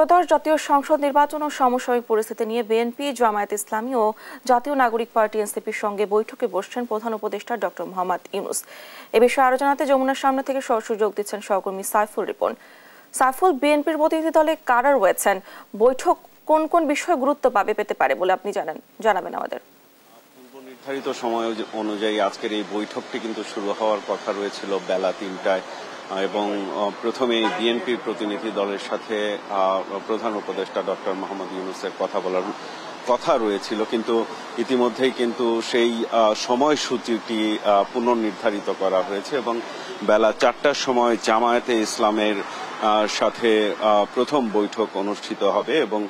ত্রয়োদশ জাতীয় সংসদ নির্বাচন ও সমসাময়িক পরিস্থিতি নিয়ে বিএনপি, জামায়াত ইসলামী ও জাতীয় নাগরিক পার্টি এনসিপির সঙ্গে বৈঠকে বসছেন প্রধান উপদেষ্টা ডক্টর মোহাম্মদ ইউনূস। এ বিষয়ে আলোচনাতে যমুনার সামনে থেকে সরাসরি যোগ দিচ্ছেন সহকর্মী সাইফুল রিপন। সাইফুল, বিএনপির প্রতিনিধি দলে কারা রয়েছেন? বৈঠক কোন কোন বিষয়ে গুরুত্ব পেতে পারে বলে আপনি জানাবেন আমাদের। নির্ধারিত সময় অনুযায়ী আজকের এই বৈঠকটি কিন্তু শুরু হওয়ার কথা রয়েছিল বেলা ৩টায় এবং প্রথমে বিএনপির প্রতিনিধি দলের সাথে প্রধান উপদেষ্টা ডক্টর মোহাম্মদ ইউনূসের কথা বলার কথা রয়েছিল, কিন্তু ইতিমধ্যেই কিন্তু সেই সময়সূচিটি পুনর্নির্ধারিত করা হয়েছে এবং বেলা ৪টার সময় জামায়াতে ইসলামের সাথে প্রথম বৈঠক অনুষ্ঠিত হবে এবং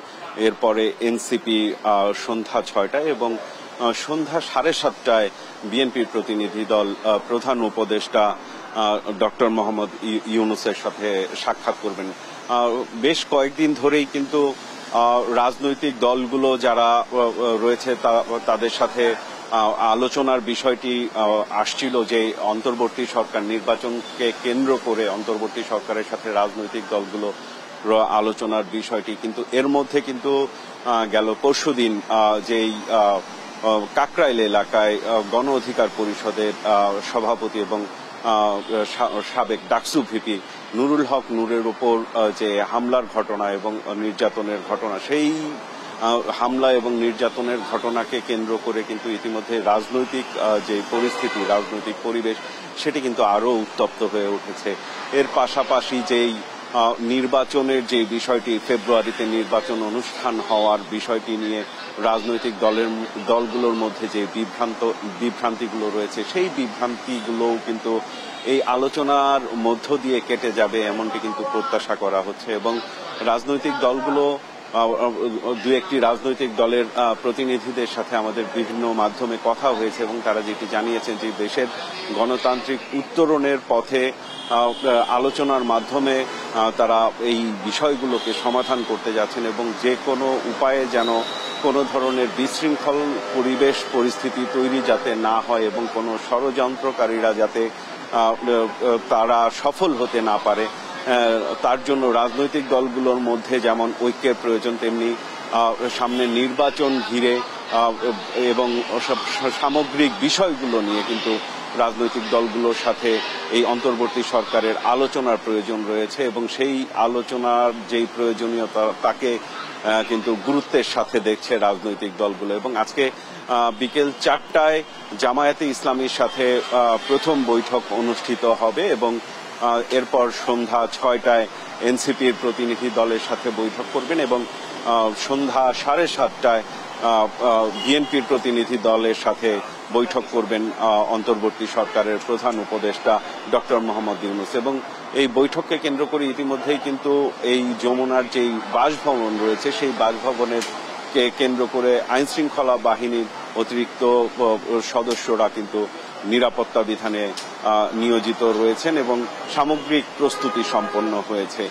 এরপরে এনসিপি সন্ধ্যা ৬টায় এবং সন্ধ্যা ৭:৩০টায় বিএনপির প্রতিনিধি দল প্রধান উপদেষ্টা ডক্টর মোহাম্মদ ইউনূসের সাথে সাক্ষাৎ করবেন। বেশ কয়েকদিন ধরেই কিন্তু রাজনৈতিক দলগুলো যারা রয়েছে তাদের সাথে আলোচনার বিষয়টি আসছিল যে অন্তর্বর্তী সরকার নির্বাচনকে কেন্দ্র করে অন্তর্বর্তী সরকারের সাথে রাজনৈতিক দলগুলো আলোচনার বিষয়টি, কিন্তু এর মধ্যে কিন্তু গেল পরশুদিন যেই কাকরাইল এলাকায় গণ অধিকার পরিষদের সভাপতি এবং সাবেক ডাকসু ভিপি নুরুল হক নূরের উপর যে হামলার ঘটনা এবং নির্যাতনের ঘটনা, সেই হামলা এবং নির্যাতনের ঘটনাকে কেন্দ্র করে কিন্তু ইতিমধ্যে রাজনৈতিক যে পরিস্থিতি, রাজনৈতিক পরিবেশ সেটি কিন্তু আরো উত্তপ্ত হয়ে উঠেছে। এর পাশাপাশি যেই নির্বাচনের যে বিষয়টি, ফেব্রুয়ারিতে নির্বাচন অনুষ্ঠান হওয়ার বিষয়টি নিয়ে রাজনৈতিক দলগুলোর মধ্যে যে বিভ্রান্তিগুলো রয়েছে, সেই বিভ্রান্তিগুলোও কিন্তু এই আলোচনার মধ্য দিয়ে কেটে যাবে এমনটি কিন্তু প্রত্যাশা করা হচ্ছে এবং রাজনৈতিক দলগুলো দু একটি রাজনৈতিক দলের প্রতিনিধিদের সাথে আমাদের বিভিন্ন মাধ্যমে কথা হয়েছে এবং তারা যেটি জানিয়েছেন যে দেশের গণতান্ত্রিক উত্তরণের পথে আলোচনার মাধ্যমে তারা এই বিষয়গুলোকে সমাধান করতে যাচ্ছেন এবং যে কোনো উপায়ে যেন কোনো ধরনের বিশৃঙ্খল পরিস্থিতি তৈরি যাতে না হয় এবং কোনো ষড়যন্ত্রকারীরা যাতে তারা সফল হতে না পারে, তার জন্য রাজনৈতিক দলগুলোর মধ্যে যেমন ঐক্যের প্রয়োজন, তেমনি সামনে নির্বাচন ঘিরে এবং সামগ্রিক বিষয়গুলো নিয়ে কিন্তু রাজনৈতিক দলগুলোর সাথে এই অন্তর্বর্তী সরকারের আলোচনার প্রয়োজন রয়েছে এবং সেই আলোচনার যেই প্রয়োজনীয়তা তাকে কিন্তু গুরুত্বের সাথে দেখছে রাজনৈতিক দলগুলো। এবং আজকে বিকেল ৪টায় জামায়াতে ইসলামীর সাথে প্রথম বৈঠক অনুষ্ঠিত হবে এবং এরপর সন্ধ্যা ৬টায় এনসিপির প্রতিনিধি দলের সাথে বৈঠক করবেন এবং সন্ধ্যা ৭:৩০টায় বিএনপির প্রতিনিধি দলের সাথে বৈঠক করবেন অন্তর্বর্তী সরকারের প্রধান উপদেষ্টা ডক্টর মোহাম্মদ ইউনূস। এবং এই বৈঠককে কেন্দ্র করে ইতিমধ্যেই কিন্তু এই যমুনার যেই বাসভবন রয়েছে সেই বাসভবনের কে কেন্দ্র করে আইন শৃঙ্খলা বাহিনীর অতিরিক্ত সদস্যরা কিন্তু নিরাপত্তা বিধানে নিয়োজিত রয়েছেন এবং সামগ্রিক প্রস্তুতি সম্পন্ন হয়েছে।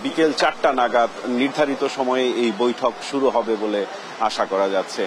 বিকেল ৪টা নাগাদ নির্ধারিত সময়ে এই বৈঠক শুরু হবে বলে আশা করা যাচ্ছে।